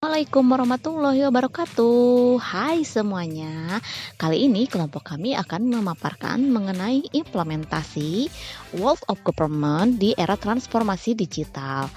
Assalamualaikum warahmatullahi wabarakatuh. Hai semuanya. Kali ini kelompok kami akan memaparkan mengenai implementasi World of Government di era transformasi digital.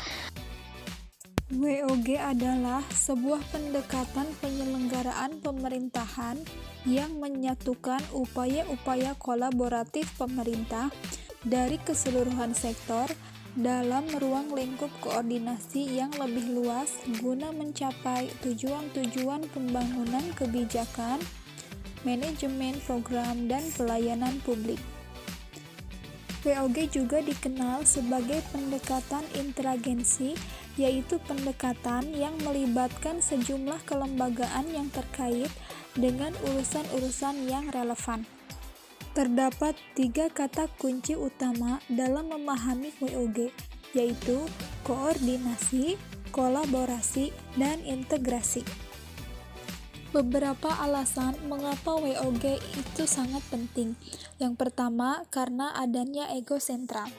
WOG adalah sebuah pendekatan penyelenggaraan pemerintahan yang menyatukan upaya-upaya kolaboratif pemerintah dari keseluruhan sektor dalam ruang lingkup koordinasi yang lebih luas guna mencapai tujuan-tujuan pembangunan kebijakan, manajemen program, dan pelayanan publik. WOG juga dikenal sebagai pendekatan interagensi, yaitu pendekatan yang melibatkan sejumlah kelembagaan yang terkait dengan urusan-urusan yang relevan. Terdapat 3 kata kunci utama dalam memahami WOG, yaitu koordinasi, kolaborasi, dan integrasi. Beberapa alasan mengapa WOG itu sangat penting. Yang pertama, karena adanya ego sentral.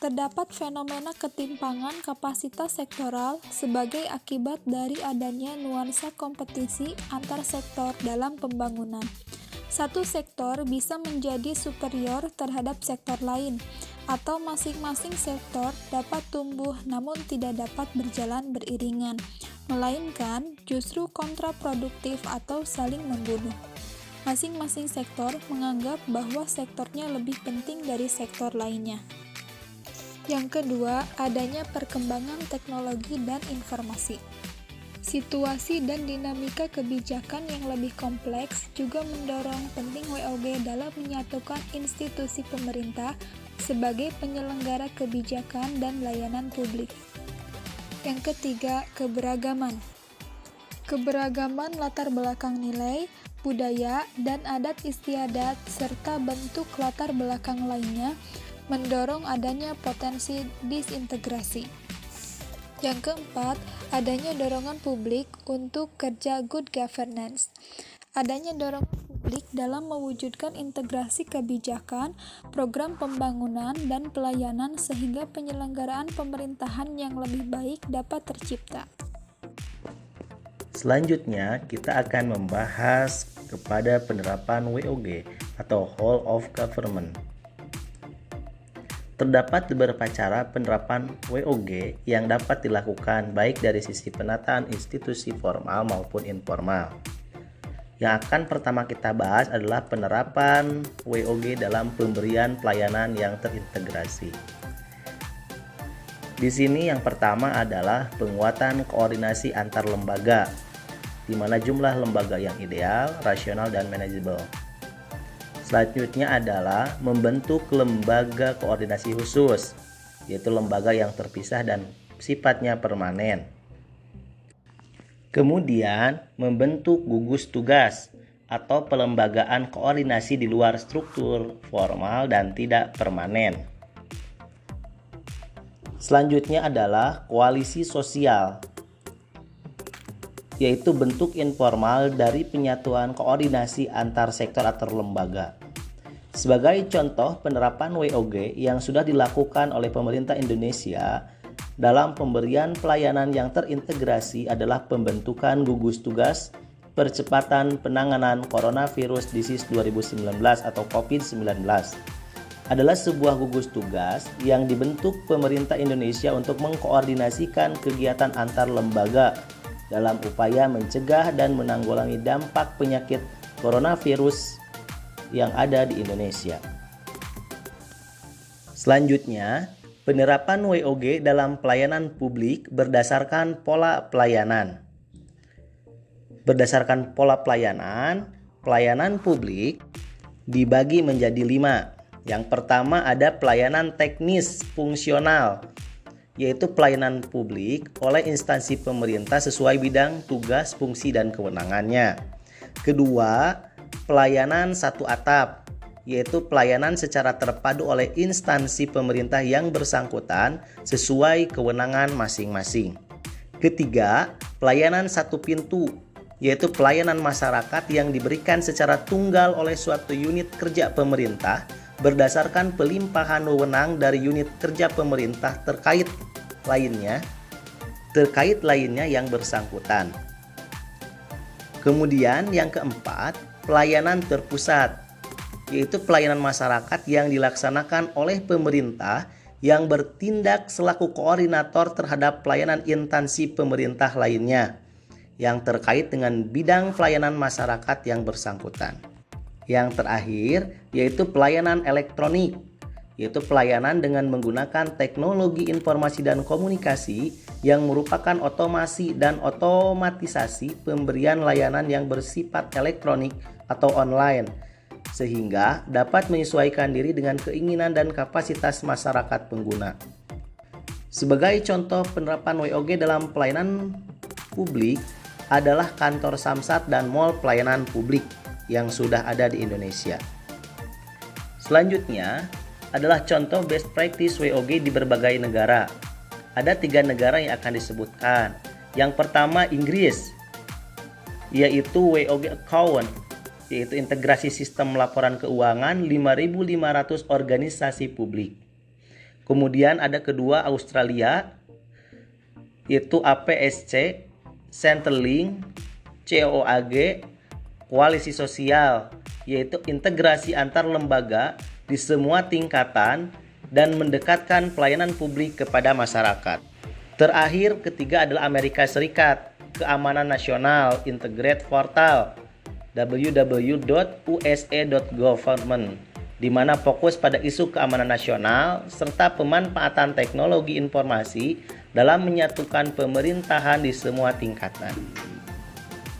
Terdapat fenomena ketimpangan kapasitas sektoral sebagai akibat dari adanya nuansa kompetisi antar sektor dalam pembangunan. Satu sektor bisa menjadi superior terhadap sektor lain, atau masing-masing sektor dapat tumbuh namun tidak dapat berjalan beriringan, melainkan justru kontraproduktif atau saling membunuh. Masing-masing sektor menganggap bahwa sektornya lebih penting dari sektor lainnya. Yang kedua, adanya perkembangan teknologi dan informasi. Situasi dan dinamika kebijakan yang lebih kompleks juga mendorong penting WOG dalam menyatukan institusi pemerintah sebagai penyelenggara kebijakan dan layanan publik. Yang ketiga, keberagaman. Keberagaman latar belakang nilai, budaya, dan adat istiadat serta bentuk latar belakang lainnya mendorong adanya potensi disintegrasi. Yang keempat, adanya dorongan publik untuk kerja good governance. Adanya dorongan publik dalam mewujudkan integrasi kebijakan, program pembangunan, dan pelayanan sehingga penyelenggaraan pemerintahan yang lebih baik dapat tercipta. Selanjutnya, kita akan membahas kepada penerapan WOG atau Whole of Government. Terdapat beberapa cara penerapan WOG yang dapat dilakukan baik dari sisi penataan institusi formal maupun informal. Yang akan pertama kita bahas adalah penerapan WOG dalam pemberian pelayanan yang terintegrasi. Di sini yang pertama adalah penguatan koordinasi antar lembaga, di mana jumlah lembaga yang ideal, rasional, dan manajeable. Selanjutnya adalah membentuk lembaga koordinasi khusus, yaitu lembaga yang terpisah dan sifatnya permanen. Kemudian, membentuk gugus tugas atau pelembagaan koordinasi di luar struktur formal dan tidak permanen. Selanjutnya adalah koalisi sosial, yaitu bentuk informal dari penyatuan koordinasi antar sektor atau lembaga. Sebagai contoh penerapan WOG yang sudah dilakukan oleh pemerintah Indonesia dalam pemberian pelayanan yang terintegrasi adalah pembentukan gugus tugas percepatan penanganan coronavirus disease 2019 atau COVID-19. Adalah sebuah gugus tugas yang dibentuk pemerintah Indonesia untuk mengkoordinasikan kegiatan antar lembaga dalam upaya mencegah dan menanggulangi dampak penyakit coronavirus yang ada di Indonesia. Selanjutnya, penerapan WOG dalam pelayanan publik berdasarkan pola pelayanan. Berdasarkan pola pelayanan, pelayanan publik dibagi menjadi 5. Yang pertama ada pelayanan teknis fungsional, yaitu pelayanan publik oleh instansi pemerintah sesuai bidang tugas, fungsi, dan kewenangannya. Kedua, pelayanan satu atap, yaitu pelayanan secara terpadu oleh instansi pemerintah yang bersangkutan sesuai kewenangan masing-masing. Ketiga, pelayanan satu pintu, yaitu pelayanan masyarakat yang diberikan secara tunggal oleh suatu unit kerja pemerintah berdasarkan pelimpahan wewenang dari unit kerja pemerintah terkait lainnya. terkait lainnya yang bersangkutan. Kemudian yang keempat, pelayanan terpusat, yaitu pelayanan masyarakat yang dilaksanakan oleh pemerintah yang bertindak selaku koordinator terhadap pelayanan instansi pemerintah lainnya yang terkait dengan bidang pelayanan masyarakat yang bersangkutan. Yang terakhir yaitu pelayanan elektronik, yaitu pelayanan dengan menggunakan teknologi informasi dan komunikasi yang merupakan otomasi dan otomatisasi pemberian layanan yang bersifat elektronik atau online, sehingga dapat menyesuaikan diri dengan keinginan dan kapasitas masyarakat pengguna. Sebagai contoh penerapan WOG dalam pelayanan publik adalah kantor Samsat dan mall pelayanan publik yang sudah ada di Indonesia. Selanjutnya adalah contoh best practice WOG di berbagai negara. Ada 3 negara yang akan disebutkan. Yang pertama Inggris, yaitu WOG Account, yaitu integrasi sistem laporan keuangan 5.500 organisasi publik. Kemudian ada kedua Australia, yaitu APSC, Centrelink, COAG, Koalisi Sosial, yaitu integrasi antar lembaga di semua tingkatan dan mendekatkan pelayanan publik kepada masyarakat. Terakhir, ketiga adalah Amerika Serikat, Keamanan Nasional Integrated Portal www.usa.government, di mana fokus pada isu keamanan nasional serta pemanfaatan teknologi informasi dalam menyatukan pemerintahan di semua tingkatan.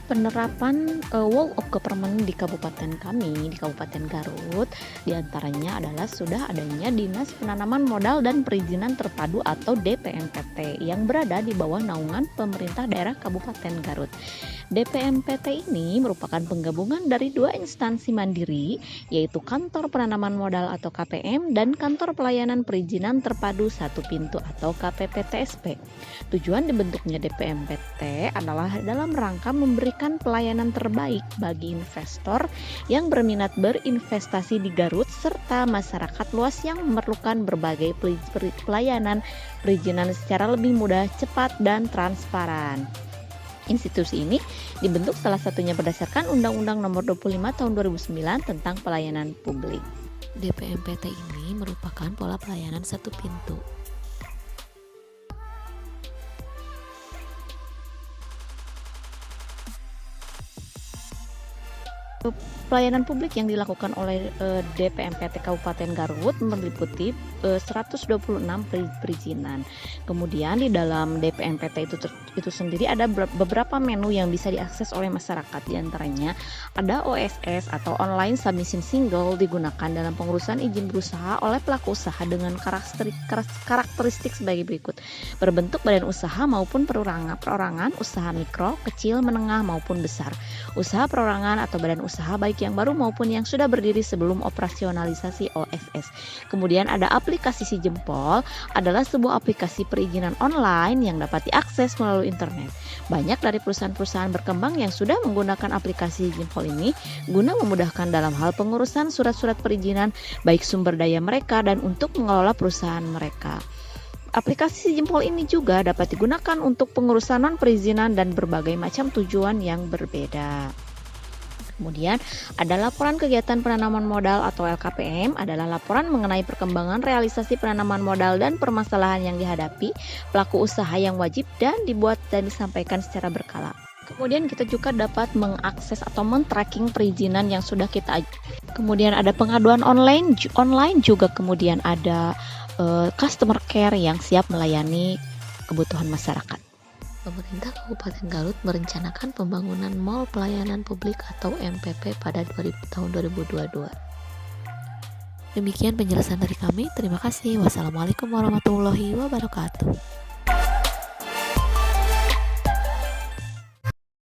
Penerapan World of Government di kabupaten kami, di Kabupaten Garut, diantaranya adalah sudah adanya Dinas Penanaman Modal dan Perizinan Terpadu atau DPMPT yang berada di bawah naungan pemerintah daerah Kabupaten Garut. DPMPT ini merupakan penggabungan dari 2 instansi mandiri, yaitu Kantor Penanaman Modal atau KPM dan Kantor Pelayanan Perizinan Terpadu Satu Pintu atau KPPTSP. Tujuan dibentuknya DPMPT adalah dalam rangka memberikan pelayanan terbaik bagi investor yang berminat berinvestasi di Garut serta masyarakat luas yang memerlukan berbagai pelayanan perizinan secara lebih mudah, cepat, dan transparan. Institusi ini dibentuk salah satunya berdasarkan Undang-Undang Nomor 25 Tahun 2009 tentang Pelayanan Publik. DPMPT ini merupakan pola pelayanan satu pintu. Pelayanan publik yang dilakukan oleh DPMPT Kabupaten Garut meliputi 126 perizinan. Kemudian di dalam DPMPT itu sendiri ada beberapa menu yang bisa diakses oleh masyarakat. Di antaranya ada OSS atau Online Submission Single, digunakan dalam pengurusan izin berusaha oleh pelaku usaha dengan karakteristik sebagai berikut: berbentuk badan usaha maupun perorangan, usaha mikro, kecil, menengah maupun besar, usaha perorangan atau badan usaha baik yang baru maupun yang sudah berdiri sebelum operasionalisasi OSS. Kemudian ada aplikasi Si Jempol, adalah sebuah aplikasi perizinan online yang dapat diakses melalui internet. Banyak dari perusahaan-perusahaan berkembang yang sudah menggunakan aplikasi Si Jempol ini guna memudahkan dalam hal pengurusan surat-surat perizinan baik sumber daya mereka dan untuk mengelola perusahaan mereka. Aplikasi Si Jempol ini juga dapat digunakan untuk pengurusan non-perizinan dan berbagai macam tujuan yang berbeda. Kemudian ada laporan kegiatan penanaman modal atau LKPM, adalah laporan mengenai perkembangan realisasi penanaman modal dan permasalahan yang dihadapi pelaku usaha yang wajib dan dibuat dan disampaikan secara berkala. Kemudian kita juga dapat mengakses atau men-tracking perizinan yang sudah kita ajukan. Kemudian ada pengaduan online juga, kemudian ada customer care yang siap melayani kebutuhan masyarakat. Pemerintah Kabupaten Garut merencanakan pembangunan Mall Pelayanan Publik atau MPP pada tahun 2022. Demikian penjelasan dari kami. Terima kasih. Wassalamualaikum warahmatullahi wabarakatuh.